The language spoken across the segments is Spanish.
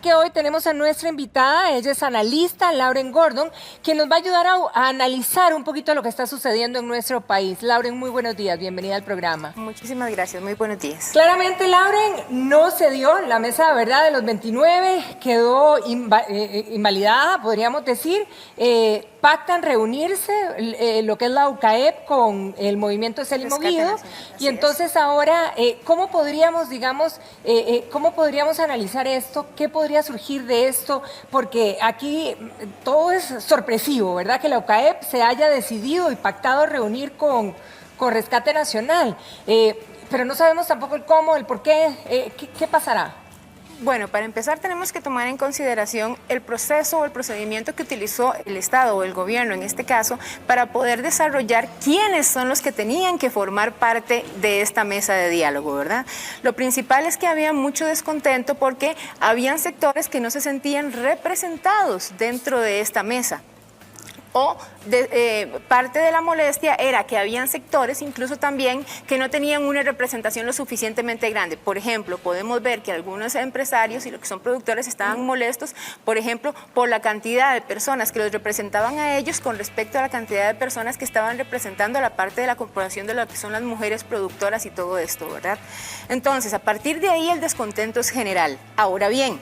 Que hoy tenemos a nuestra invitada, ella es analista, Lauren Gordon, quien nos va a ayudar a analizar un poquito lo que está sucediendo en nuestro país. Lauren, muy buenos días, bienvenida al programa. Muchísimas gracias, muy buenos días. Claramente, Lauren, no se dio la mesa, ¿verdad?, de los 29, quedó invalidada, podríamos decir. Pactan reunirse, lo que es la UCAEP con el movimiento Es el Movido, y entonces ahora, ¿cómo podríamos, digamos, cómo podríamos analizar esto? ¿Qué podría surgir de esto? Porque aquí todo es sorpresivo, ¿verdad? Que la UCAEP se haya decidido y pactado reunir con Rescate Nacional, pero no sabemos tampoco el cómo, el por qué, ¿qué pasará? Bueno, para empezar tenemos que tomar en consideración el proceso o el procedimiento que utilizó el Estado o el gobierno en este caso para poder desarrollar quiénes son los que tenían que formar parte de esta mesa de diálogo, ¿verdad? Lo principal es que había mucho descontento porque habían sectores que no se sentían representados dentro de esta mesa. O parte de la molestia era que habían sectores incluso también que no tenían una representación lo suficientemente grande. Por ejemplo, podemos ver que algunos empresarios y los que son productores estaban molestos, por ejemplo, por la cantidad de personas que los representaban a ellos con respecto a la cantidad de personas que estaban representando a la parte de la corporación de lo que son las mujeres productoras y todo esto, ¿verdad? Entonces, a partir de ahí el descontento es general. Ahora bien,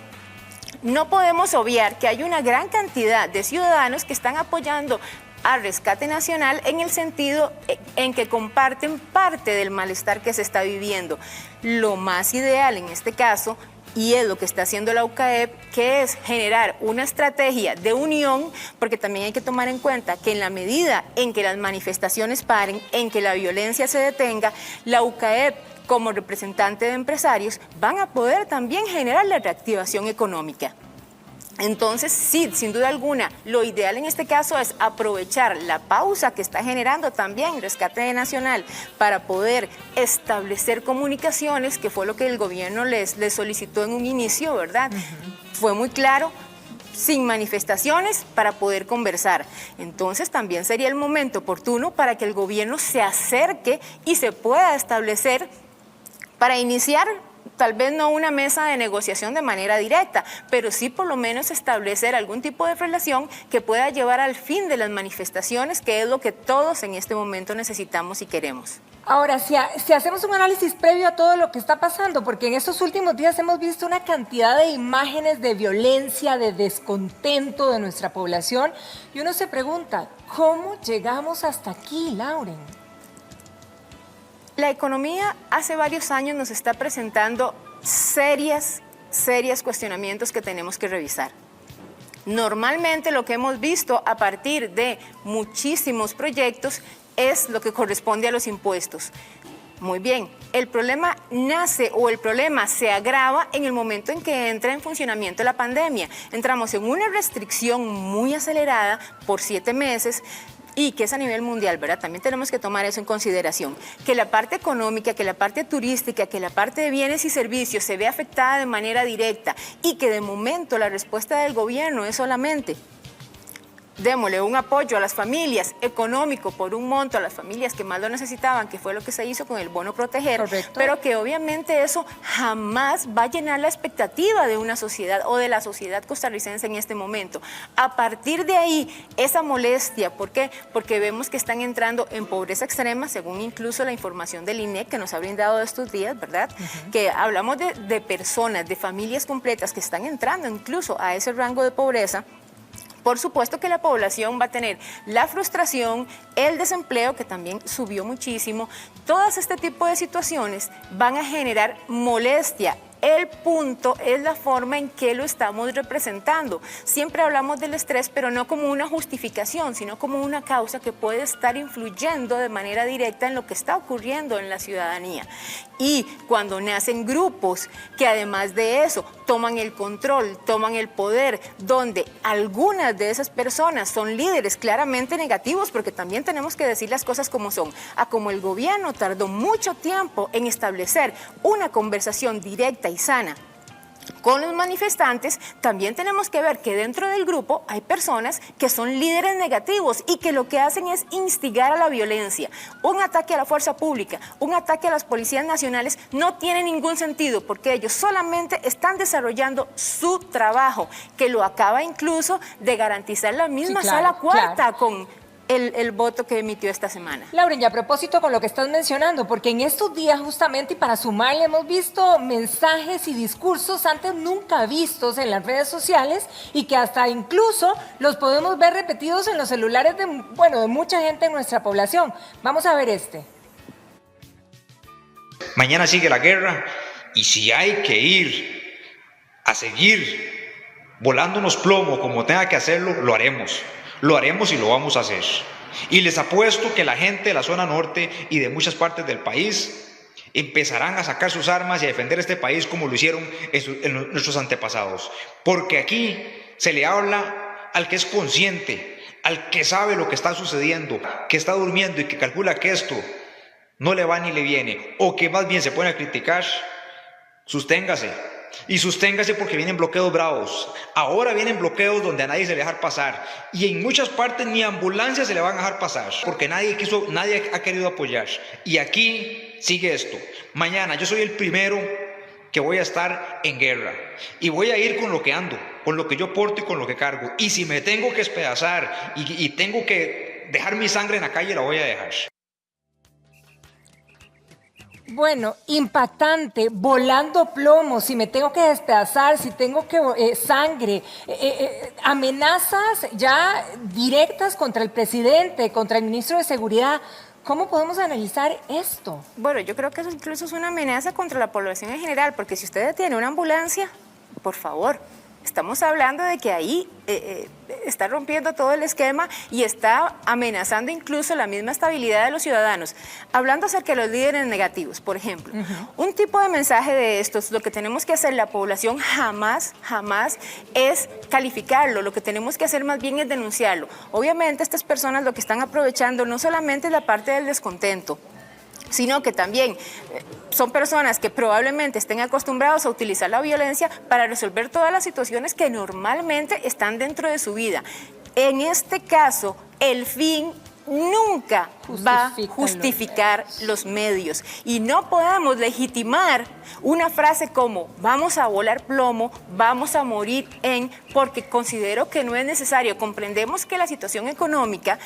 no podemos obviar que hay una gran cantidad de ciudadanos que están apoyando a Rescate Nacional en el sentido en que comparten parte del malestar que se está viviendo. Lo más ideal en este caso, y es lo que está haciendo la UCAEP, que es generar una estrategia de unión, porque también hay que tomar en cuenta que en la medida en que las manifestaciones paren, en que la violencia se detenga, la UCAEP como representante de empresarios, van a poder también generar la reactivación económica. Entonces, sí, sin duda alguna, lo ideal en este caso es aprovechar la pausa que está generando también Rescate Nacional para poder establecer comunicaciones, que fue lo que el gobierno les solicitó en un inicio, ¿verdad? Fue muy claro, sin manifestaciones, para poder conversar. Entonces también sería el momento oportuno para que el gobierno se acerque y se pueda establecer para iniciar, tal vez no una mesa de negociación de manera directa, pero sí por lo menos establecer algún tipo de relación que pueda llevar al fin de las manifestaciones, que es lo que todos en este momento necesitamos y queremos. Ahora, si hacemos un análisis previo a todo lo que está pasando, porque en estos últimos días hemos visto una cantidad de imágenes de violencia, de descontento de nuestra población, y uno se pregunta, ¿cómo llegamos hasta aquí, Lauren? La economía hace varios años nos está presentando serios cuestionamientos que tenemos que revisar. Normalmente lo que hemos visto a partir de muchísimos proyectos es lo que corresponde a los impuestos. Muy bien, el problema nace o el problema se agrava en el momento en que entra en funcionamiento la pandemia. Entramos en una restricción muy acelerada por 7 meses, y que es a nivel mundial, ¿verdad? También tenemos que tomar eso en consideración, que la parte económica, que la parte turística, que la parte de bienes y servicios se ve afectada de manera directa y que de momento la respuesta del gobierno es solamente démosle un apoyo a las familias económico por un monto a las familias que más lo necesitaban, que fue lo que se hizo con el bono proteger. Correcto. Pero que obviamente eso jamás va a llenar la expectativa de una sociedad o de la sociedad costarricense en este momento. A partir de ahí, esa molestia, ¿por qué? Porque vemos que están entrando en pobreza extrema, según incluso la información del INEC que nos ha brindado estos días, ¿verdad? Que hablamos de personas, de familias completas que están entrando incluso a ese rango de pobreza. Por supuesto que la población va a tener la frustración, el desempleo, que también subió muchísimo. Todas este tipo de situaciones van a generar molestia. El punto es la forma en que lo estamos representando. Siempre hablamos del estrés, pero no como una justificación, sino como una causa que puede estar influyendo de manera directa en lo que está ocurriendo en la ciudadanía. Y cuando nacen grupos que además de eso toman el control, toman el poder, donde algunas de esas personas son líderes claramente negativos, porque también tenemos que decir las cosas como son, a como el gobierno tardó mucho tiempo en establecer una conversación directa y sana con los manifestantes, también tenemos que ver que dentro del grupo hay personas que son líderes negativos y que lo que hacen es instigar a la violencia. Un ataque a la fuerza pública, un ataque a las policías nacionales no tiene ningún sentido porque ellos solamente están desarrollando su trabajo, que lo acaba incluso de garantizar la misma sala cuarta con el voto que emitió esta semana. Lauren, y a propósito con lo que estás mencionando, porque en estos días justamente, y para sumarle, hemos visto mensajes y discursos antes nunca vistos en las redes sociales y que hasta incluso los podemos ver repetidos en los celulares de mucha gente en nuestra población. Vamos a ver este. Mañana sigue la guerra y si hay que ir a seguir volándonos plomo como tenga que hacerlo, lo haremos. Lo haremos y lo vamos a hacer. Y les apuesto que la gente de la zona norte y de muchas partes del país empezarán a sacar sus armas y a defender este país como lo hicieron nuestros antepasados. Porque aquí se le habla al que es consciente, al que sabe lo que está sucediendo, que está durmiendo y que calcula que esto no le va ni le viene, o que más bien se pone a criticar. Susténgase. Y susténgase porque vienen bloqueos bravos. Ahora vienen bloqueos donde a nadie se le va a dejar pasar. Y en muchas partes ni ambulancias se le van a dejar pasar. Porque nadie ha querido apoyar. Y aquí sigue esto. Mañana yo soy el primero que voy a estar en guerra. Y voy a ir con lo que ando, con lo que yo porto y con lo que cargo. Y si me tengo que despedazar y tengo que dejar mi sangre en la calle, la voy a dejar. Bueno, impactante, volando plomo, si me tengo que despedazar, si tengo que sangre, amenazas ya directas contra el presidente, contra el ministro de Seguridad. ¿Cómo podemos analizar esto? Bueno, yo creo que eso incluso es una amenaza contra la población en general, porque si usted tiene una ambulancia, por favor, estamos hablando de que ahí está rompiendo todo el esquema y está amenazando incluso la misma estabilidad de los ciudadanos. Hablando acerca de los líderes negativos, por ejemplo, un tipo de mensaje de estos, lo que tenemos que hacer la población jamás es calificarlo, lo que tenemos que hacer más bien es denunciarlo. Obviamente estas personas lo que están aprovechando no solamente es la parte del descontento, sino que también son personas que probablemente estén acostumbrados a utilizar la violencia para resolver todas las situaciones que normalmente están dentro de su vida. En este caso, el fin nunca va a justificar los medios y no podemos legitimar una frase como vamos a volar plomo, vamos a morir porque considero que no es necesario. Comprendemos que la situación económica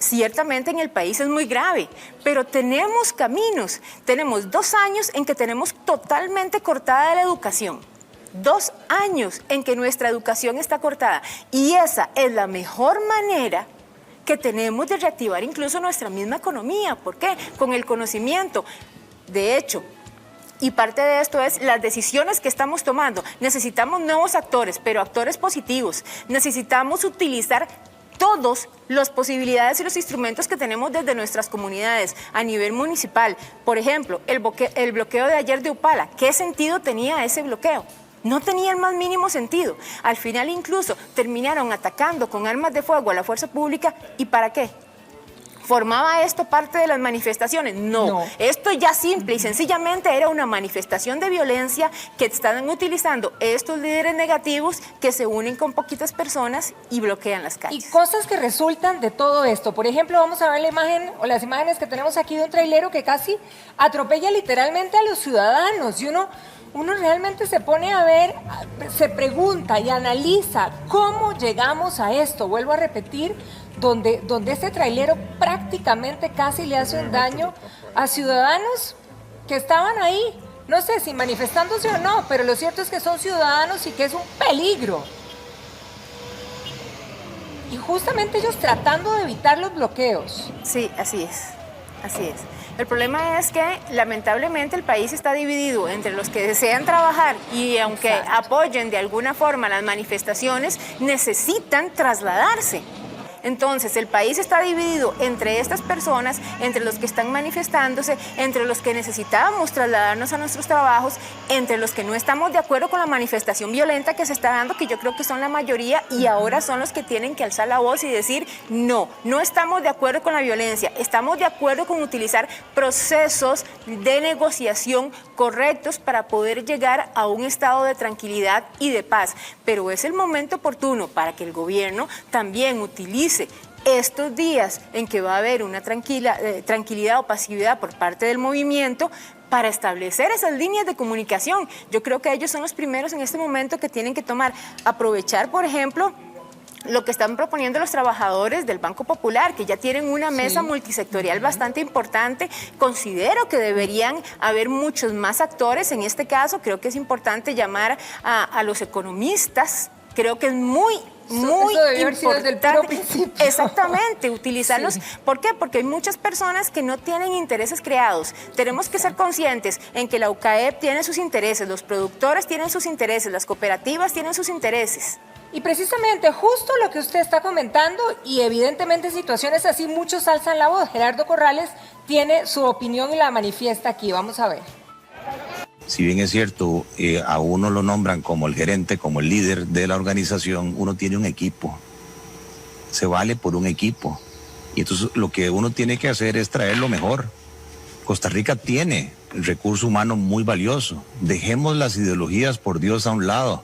ciertamente en el país es muy grave, pero tenemos caminos. Tenemos 2 años en que tenemos totalmente cortada la educación. 2 años en que nuestra educación está cortada. Y esa es la mejor manera que tenemos de reactivar incluso nuestra misma economía. ¿Por qué? Con el conocimiento. De hecho, y parte de esto es las decisiones que estamos tomando. Necesitamos nuevos actores, pero actores positivos. Necesitamos utilizar todas las posibilidades y los instrumentos que tenemos desde nuestras comunidades a nivel municipal. Por ejemplo, el bloqueo de ayer de Upala. ¿Qué sentido tenía ese bloqueo? No tenía el más mínimo sentido. Al final incluso terminaron atacando con armas de fuego a la fuerza pública. ¿Y para qué? ¿Formaba esto parte de las manifestaciones? No. Esto ya simple y sencillamente era una manifestación de violencia que están utilizando estos líderes negativos que se unen con poquitas personas y bloquean las calles. Y cosas que resultan de todo esto. Por ejemplo, vamos a ver la imagen o las imágenes que tenemos aquí de un trailero que casi atropella literalmente a los ciudadanos. Y uno realmente se pone a ver, se pregunta y analiza cómo llegamos a esto. Vuelvo a repetir, donde este trailero prácticamente casi le hace un daño a ciudadanos que estaban ahí, no sé si manifestándose o no, pero lo cierto es que son ciudadanos y que es un peligro. Y justamente ellos tratando de evitar los bloqueos. Sí, así es, así es. El problema es que lamentablemente el país está dividido entre los que desean trabajar y aunque apoyen de alguna forma las manifestaciones, necesitan trasladarse. Entonces, el país está dividido entre estas personas, entre los que están manifestándose, entre los que necesitábamos trasladarnos a nuestros trabajos, entre los que no estamos de acuerdo con la manifestación violenta que se está dando, que yo creo que son la mayoría, y ahora son los que tienen que alzar la voz y decir, no, no estamos de acuerdo con la violencia, estamos de acuerdo con utilizar procesos de negociación correctos para poder llegar a un estado de tranquilidad y de paz. Pero es el momento oportuno para que el gobierno también utilice estos días en que va a haber una tranquilidad o pasividad por parte del movimiento para establecer esas líneas de comunicación. Yo creo que ellos son los primeros en este momento que tienen que aprovechar, por ejemplo, lo que están proponiendo los trabajadores del Banco Popular, que ya tienen una mesa multisectorial bastante importante. Considero que deberían haber muchos más actores. En este caso, creo que es importante llamar a los economistas. Creo que es muy importante. Desde el puro principio. Exactamente, utilizarlos. ¿Por qué? Porque hay muchas personas que no tienen intereses creados. Tenemos que ser conscientes en que la UCAEP tiene sus intereses, los productores tienen sus intereses, las cooperativas tienen sus intereses. Y precisamente justo lo que usted está comentando, y evidentemente en situaciones así muchos alzan la voz. Gerardo Corrales tiene su opinión y la manifiesta aquí. Vamos a ver. Si bien es cierto, a uno lo nombran como el gerente, como el líder de la organización, uno tiene un equipo. Se vale por un equipo. Y entonces lo que uno tiene que hacer es traer lo mejor. Costa Rica tiene el recurso humano muy valioso. Dejemos las ideologías, por Dios, a un lado.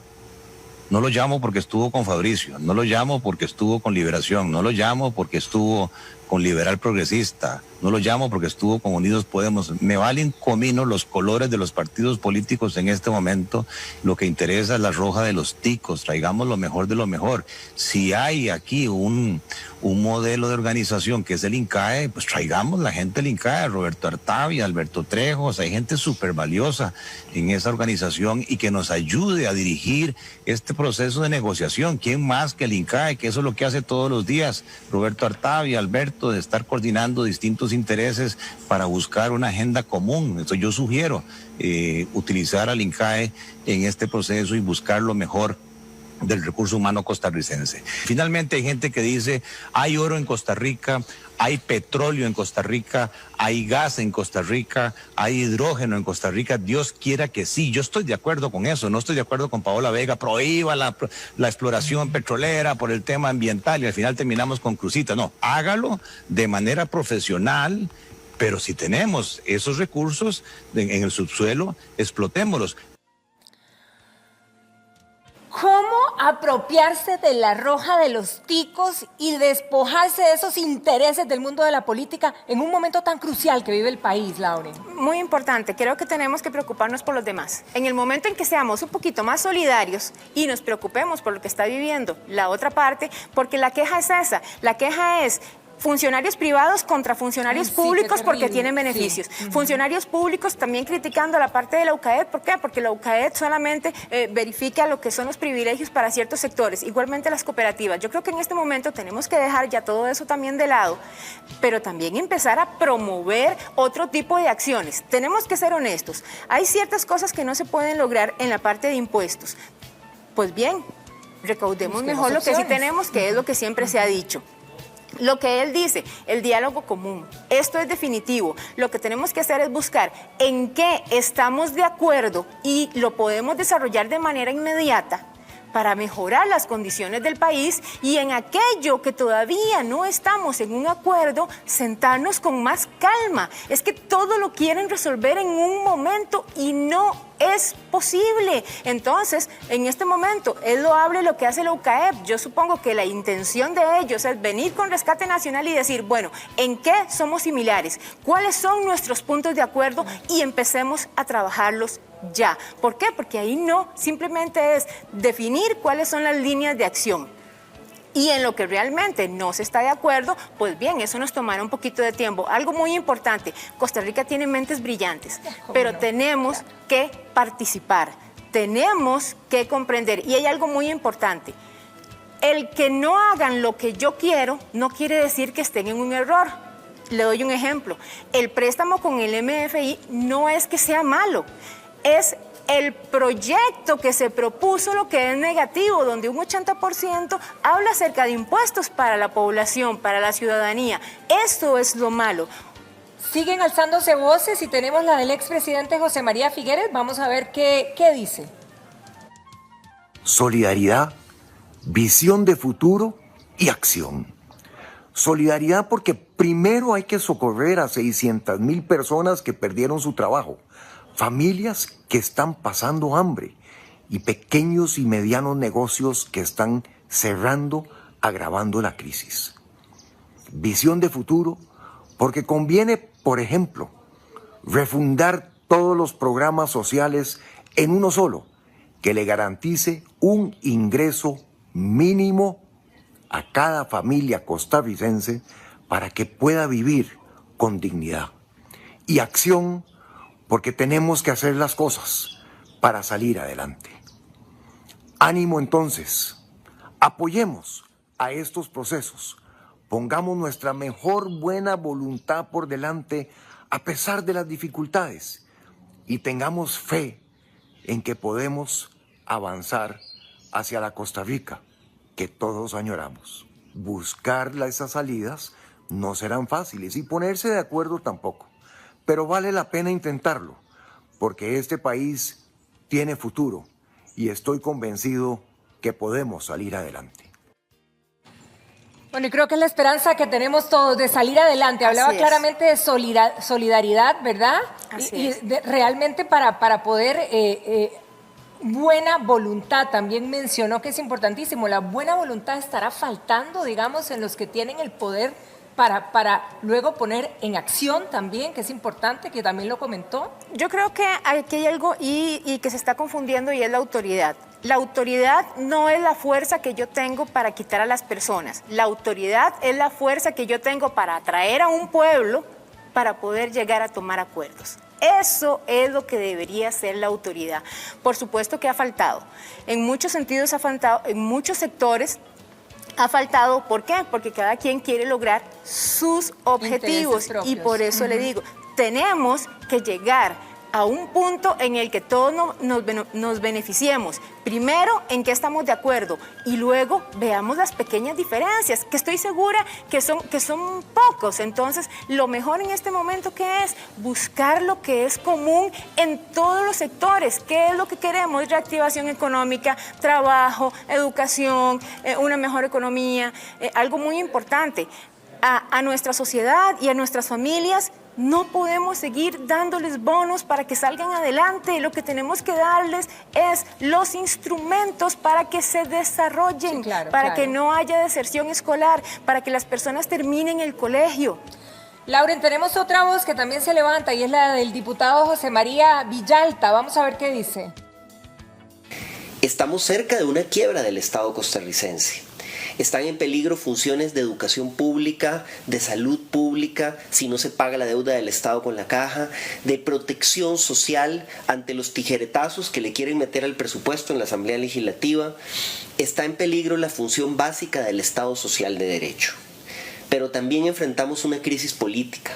No lo llamo porque estuvo con Fabricio, no lo llamo porque estuvo con Liberación, no lo llamo porque estuvo con Liberal Progresista, no lo llamo porque estuvo con Unidos Podemos. Me valen comino los colores de los partidos políticos en este momento. Lo que interesa es la roja de los ticos. Traigamos lo mejor de lo mejor. Si hay aquí un modelo de organización que es el INCAE, pues traigamos la gente del INCAE, Roberto Artavia, Alberto Trejos. Hay gente súper valiosa en esa organización y que nos ayude a dirigir este proceso de negociación. ¿Quién más que el INCAE? Que eso es lo que hace todos los días Roberto Artavia, Alberto, de estar coordinando distintos intereses para buscar una agenda común. Entonces yo sugiero utilizar al INCAE en este proceso y buscar lo mejor del recurso humano costarricense. Finalmente hay gente que dice, hay oro en Costa Rica, hay petróleo en Costa Rica, hay gas en Costa Rica, hay hidrógeno en Costa Rica. Dios quiera que sí. Yo estoy de acuerdo con eso. No estoy de acuerdo con Paola Vega. Prohíba la exploración petrolera por el tema ambiental y al final terminamos con crucita. No, hágalo de manera profesional, pero si tenemos esos recursos en el subsuelo, explotémoslos. ¿Cómo apropiarse de la roja de los ticos y despojarse de esos intereses del mundo de la política en un momento tan crucial que vive el país, Lauren? Muy importante, creo que tenemos que preocuparnos por los demás. En el momento en que seamos un poquito más solidarios y nos preocupemos por lo que está viviendo la otra parte, porque la queja es esa, la queja es funcionarios privados contra funcionarios públicos porque tienen beneficios. Sí. Funcionarios públicos también criticando la parte de la UCAEP. ¿Por qué? Porque la UCAEP solamente verifica lo que son los privilegios para ciertos sectores. Igualmente las cooperativas. Yo creo que en este momento tenemos que dejar ya todo eso también de lado, pero también empezar a promover otro tipo de acciones. Tenemos que ser honestos. Hay ciertas cosas que no se pueden lograr en la parte de impuestos. Pues bien, recaudemos mejor lo que sí tenemos, que es lo que siempre se ha dicho. Lo que él dice, el diálogo común, esto es definitivo. Lo que tenemos que hacer es buscar en qué estamos de acuerdo y lo podemos desarrollar de manera inmediata para mejorar las condiciones del país, y en aquello que todavía no estamos en un acuerdo, sentarnos con más calma. Es que todo lo quieren resolver en un momento y no es posible. Entonces, en este momento, es loable lo que hace la UCAEP. Yo supongo que la intención de ellos es venir con Rescate Nacional y decir, bueno, ¿en qué somos similares? ¿Cuáles son nuestros puntos de acuerdo? Y empecemos a trabajarlos ya. ¿Por qué? Porque ahí no, simplemente es definir cuáles son las líneas de acción. Y en lo que realmente no se está de acuerdo, pues bien, eso nos tomará un poquito de tiempo. Algo muy importante, Costa Rica tiene mentes brillantes, pero tenemos que participar, tenemos que comprender. Y hay algo muy importante, el que no hagan lo que yo quiero no quiere decir que estén en un error. Le doy un ejemplo, el préstamo con el MFI no es que sea malo, es el proyecto que se propuso, lo que es negativo, donde un 80% habla acerca de impuestos para la población, para la ciudadanía. Esto es lo malo. Siguen alzándose voces y tenemos la del expresidente José María Figueres. Vamos a ver qué dice. Solidaridad, visión de futuro y acción. Solidaridad porque primero hay que socorrer a 600,000 personas que perdieron su trabajo, familias que están pasando hambre y pequeños y medianos negocios que están cerrando, agravando la crisis. Visión de futuro porque conviene, por ejemplo, refundar todos los programas sociales en uno solo, que le garantice un ingreso mínimo a cada familia costarricense para que pueda vivir con dignidad. Y acción, porque tenemos que hacer las cosas para salir adelante. Ánimo entonces, apoyemos a estos procesos, pongamos nuestra mejor buena voluntad por delante a pesar de las dificultades y tengamos fe en que podemos avanzar hacia la Costa Rica que todos añoramos. Buscar esas salidas no serán fáciles y ponerse de acuerdo tampoco, pero vale la pena intentarlo, porque este país tiene futuro y estoy convencido que podemos salir adelante. Bueno, y creo que es la esperanza que tenemos todos de salir adelante. Hablaba claramente de solidaridad, ¿verdad? Y realmente para poder... buena voluntad, también mencionó que es importantísimo. La buena voluntad estará faltando, digamos, en los que tienen el poder para luego poner en acción también, que es importante, que también lo comentó. Yo creo que aquí hay algo y que se está confundiendo y es la autoridad. La autoridad no es la fuerza que yo tengo para quitar a las personas. La autoridad es la fuerza que yo tengo para atraer a un pueblo para poder llegar a tomar acuerdos. Eso es lo que debería ser la autoridad. Por supuesto que ha faltado. En muchos sentidos ha faltado, en muchos sectores ha faltado. ¿Por qué? Porque cada quien quiere lograr sus objetivos. Y por eso le digo, tenemos que llegar a un punto en el que todos nos beneficiemos. Primero, en qué estamos de acuerdo y luego veamos las pequeñas diferencias, que estoy segura que son pocos. Entonces, lo mejor en este momento que es buscar lo que es común en todos los sectores. ¿Qué es lo que queremos? Reactivación económica, trabajo, educación, una mejor economía. Algo muy importante, a nuestra sociedad y a nuestras familias. No podemos seguir dándoles bonos para que salgan adelante. Lo que tenemos que darles es los instrumentos para que se desarrollen, para que no haya deserción escolar, para que las personas terminen el colegio. Lauren, tenemos otra voz que también se levanta y es la del diputado José María Villalta. Vamos a ver qué dice. Estamos cerca de una quiebra del Estado costarricense. Están en peligro funciones de educación pública, de salud pública, si no se paga la deuda del Estado con la caja, de protección social ante los tijeretazos que le quieren meter al presupuesto en la Asamblea Legislativa. Está en peligro la función básica del Estado social de derecho. Pero también enfrentamos una crisis política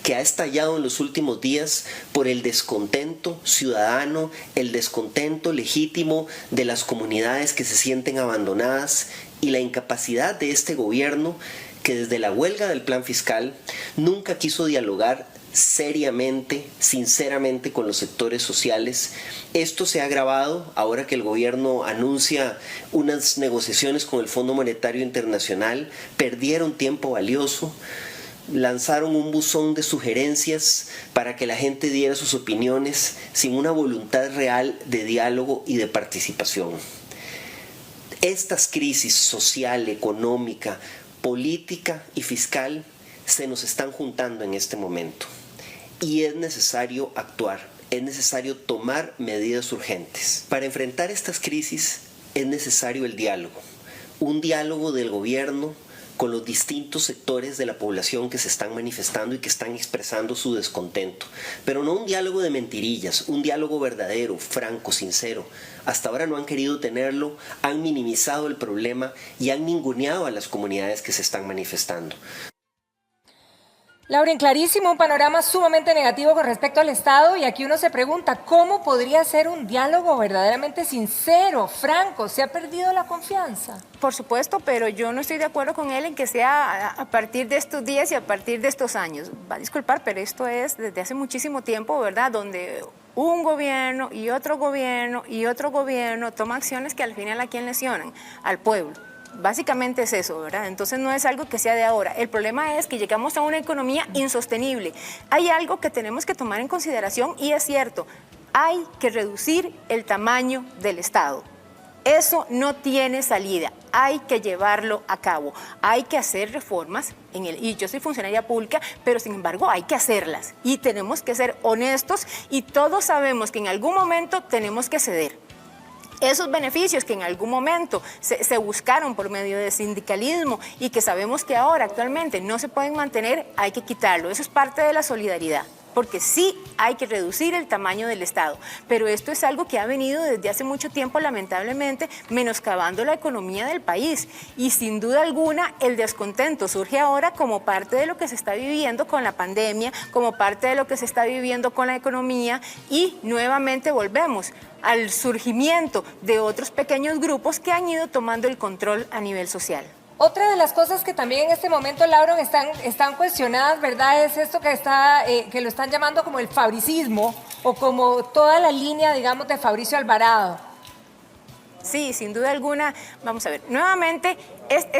que ha estallado en los últimos días por el descontento ciudadano, el descontento legítimo de las comunidades que se sienten abandonadas y la incapacidad de este gobierno que desde la huelga del plan fiscal nunca quiso dialogar seriamente, sinceramente con los sectores sociales. Esto se ha agravado ahora que el gobierno anuncia unas negociaciones con el Fondo Monetario Internacional, perdieron tiempo valioso. Lanzaron un buzón de sugerencias para que la gente diera sus opiniones sin una voluntad real de diálogo y de participación. Estas crisis social, económica, política y fiscal se nos están juntando en este momento y es necesario actuar, es necesario tomar medidas urgentes. Para enfrentar estas crisis es necesario el diálogo, un diálogo del gobierno con los distintos sectores de la población que se están manifestando y que están expresando su descontento. Pero no un diálogo de mentirillas, un diálogo verdadero, franco, sincero. Hasta ahora no han querido tenerlo, han minimizado el problema y han ninguneado a las comunidades que se están manifestando. Lauren, clarísimo, un panorama sumamente negativo con respecto al Estado, y aquí uno se pregunta, ¿cómo podría ser un diálogo verdaderamente sincero, franco? ¿Se ha perdido la confianza? Por supuesto, pero yo no estoy de acuerdo con él en que sea a partir de estos días y a partir de estos años. Va a disculpar, pero esto es desde hace muchísimo tiempo, ¿verdad? Donde un gobierno y otro gobierno y otro gobierno toman acciones que al final ¿a quién lesionan? Al pueblo. Básicamente es eso, ¿verdad? Entonces no es algo que sea de ahora. El problema es que llegamos a una economía insostenible. Hay algo que tenemos que tomar en consideración y es cierto, hay que reducir el tamaño del Estado. Eso no tiene salida, hay que llevarlo a cabo, hay que hacer reformas, y yo soy funcionaria pública, pero sin embargo hay que hacerlas y tenemos que ser honestos y todos sabemos que en algún momento tenemos que ceder. Esos beneficios que en algún momento se buscaron por medio del sindicalismo y que sabemos que ahora actualmente no se pueden mantener, hay que quitarlo. Eso es parte de la solidaridad, porque sí hay que reducir el tamaño del Estado, pero esto es algo que ha venido desde hace mucho tiempo, lamentablemente, menoscabando la economía del país, y sin duda alguna el descontento surge ahora como parte de lo que se está viviendo con la pandemia, como parte de lo que se está viviendo con la economía, y nuevamente volvemos al surgimiento de otros pequeños grupos que han ido tomando el control a nivel social. Otra de las cosas que también en este momento, Lauren, están cuestionadas, ¿verdad? Es esto que lo están llamando como el fabricismo, o como toda la línea, digamos, de Fabricio Alvarado. Sí, sin duda alguna. Vamos a ver, nuevamente...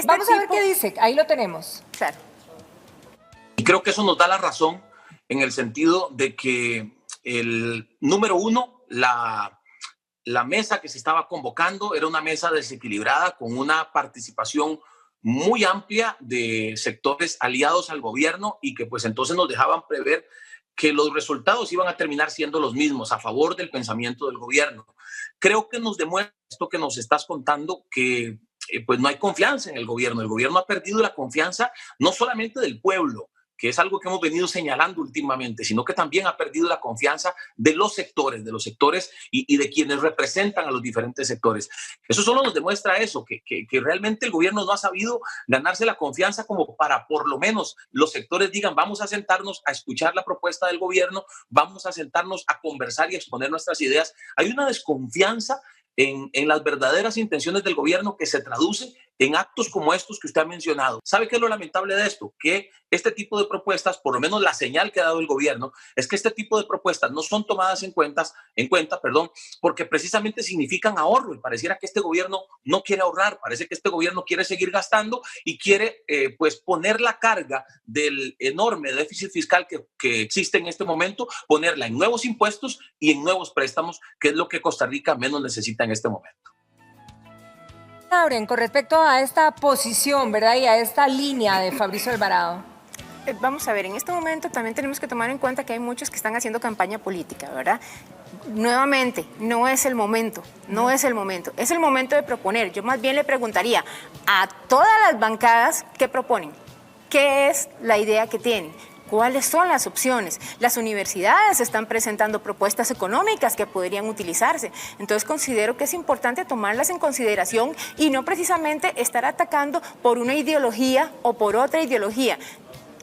Vamos a ver qué dice, ahí lo tenemos. Claro. Y creo que eso nos da la razón en el sentido de que el número uno, la mesa que se estaba convocando era una mesa desequilibrada con una participación muy amplia de sectores aliados al gobierno y que pues entonces nos dejaban prever que los resultados iban a terminar siendo los mismos, a favor del pensamiento del gobierno. Creo que nos demuestra esto que nos estás contando, que pues no hay confianza en el gobierno. El gobierno ha perdido la confianza no solamente del pueblo, que es algo que hemos venido señalando últimamente, sino que también ha perdido la confianza de los sectores y de quienes representan a los diferentes sectores. Eso solo nos demuestra eso, que realmente el gobierno no ha sabido ganarse la confianza como para por lo menos los sectores digan, vamos a sentarnos a escuchar la propuesta del gobierno, vamos a sentarnos a conversar y exponer nuestras ideas. Hay una desconfianza en las verdaderas intenciones del gobierno que se traduce en actos como estos que usted ha mencionado. ¿Sabe qué es lo lamentable de esto? Que este tipo de propuestas, por lo menos la señal que ha dado el gobierno, es que este tipo de propuestas no son tomadas en cuenta, porque precisamente significan ahorro, y pareciera que este gobierno no quiere ahorrar, parece que este gobierno quiere seguir gastando y quiere pues poner la carga del enorme déficit fiscal que existe en este momento, ponerla en nuevos impuestos y en nuevos préstamos, que es lo que Costa Rica menos necesita en este momento. Lauren, con respecto a esta posición, ¿verdad? Y a esta línea de Fabricio Alvarado. Vamos a ver, en este momento también tenemos que tomar en cuenta que hay muchos que están haciendo campaña política, ¿verdad? Nuevamente, no es el momento, es el momento de proponer. Yo más bien le preguntaría a todas las bancadas qué proponen, qué es la idea que tienen. ¿Cuáles son las opciones? Las universidades están presentando propuestas económicas que podrían utilizarse. Entonces considero que es importante tomarlas en consideración y no precisamente estar atacando por una ideología o por otra ideología.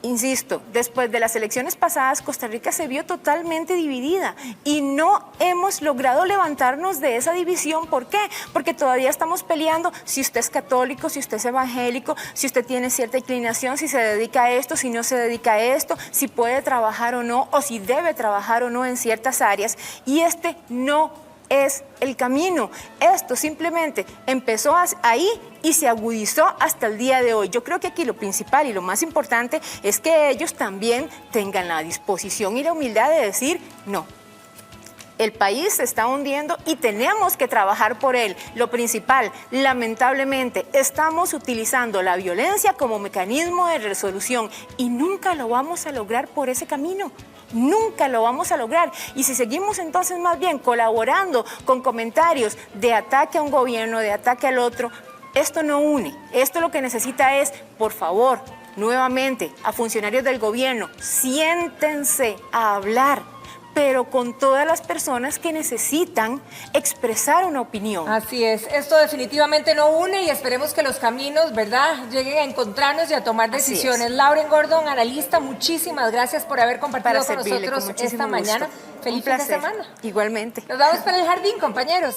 Insisto, después de las elecciones pasadas, Costa Rica se vio totalmente dividida y no hemos logrado levantarnos de esa división. ¿Por qué? Porque todavía estamos peleando si usted es católico, si usted es evangélico, si usted tiene cierta inclinación, si se dedica a esto, si no se dedica a esto, si puede trabajar o no, o si debe trabajar o no en ciertas áreas. Y este no es el camino. Esto simplemente empezó ahí y se agudizó hasta el día de hoy. Yo creo que aquí lo principal y lo más importante es que ellos también tengan la disposición y la humildad de decir no. El país se está hundiendo y tenemos que trabajar por él. Lo principal, lamentablemente, estamos utilizando la violencia como mecanismo de resolución y nunca lo vamos a lograr por ese camino. Nunca lo vamos a lograr. Y si seguimos entonces más bien colaborando con comentarios de ataque a un gobierno, de ataque al otro, esto no une. Esto lo que necesita es, por favor, nuevamente, a funcionarios del gobierno, siéntense a hablar. pero con todas las personas que necesitan expresar una opinión. Así es, esto definitivamente no une y esperemos que los caminos, ¿verdad?, lleguen a encontrarnos y a tomar decisiones. Lauren Gordon, analista, muchísimas gracias por haber compartido con nosotros esta mañana. Feliz fin de semana. Igualmente. Nos vamos para el jardín, compañeros.